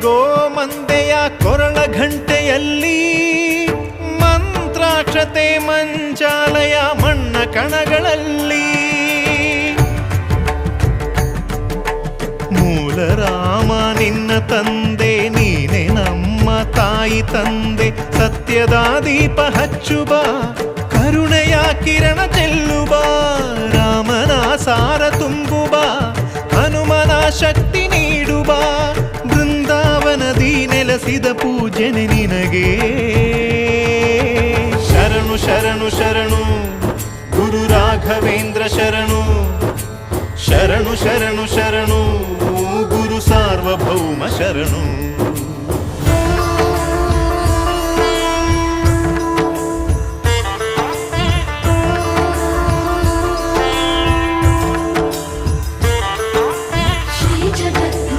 ಗೋಮಂದೆಯ ಕೊರಳ ಘಂಟೆಯಲ್ಲಿ ಮಂತ್ರಾಕ್ಷತೆ ಮಂಚಾಲಯ ಮಣ್ಣ ಕಣಗಳಲ್ಲಿ ಮೂಲ ರಾಮ ನಿನ್ನ ತಂದೆ ನೀನೆ ನಮ್ಮ ತಾಯಿ ತಂದೆ ಸತ್ಯದ ದೀಪ ಹಚ್ಚುಬ ಕರುಣೆಯ ಕಿರಣ ಚೆಲ್ಲುಬ ರಾಮನ ಸಾರ ತುಂಬುಬ ಹನುಮನ ಶಕ್ತಿ ನೀಡುಬ ಬೃಂದಾವನದಿ ನೆಲೆಸಿದ ಪೂಜನೆ ನಿನಗೆ ಶರಣು ಶರಣು ಶರಣು ಗುರು ರಾಘವೇಂದ್ರ ಶರಣು ಶರಣು ಶರಣು ಶರಣು ಗುರು ಸಾರ್ವಭೌಮ ಶರಣು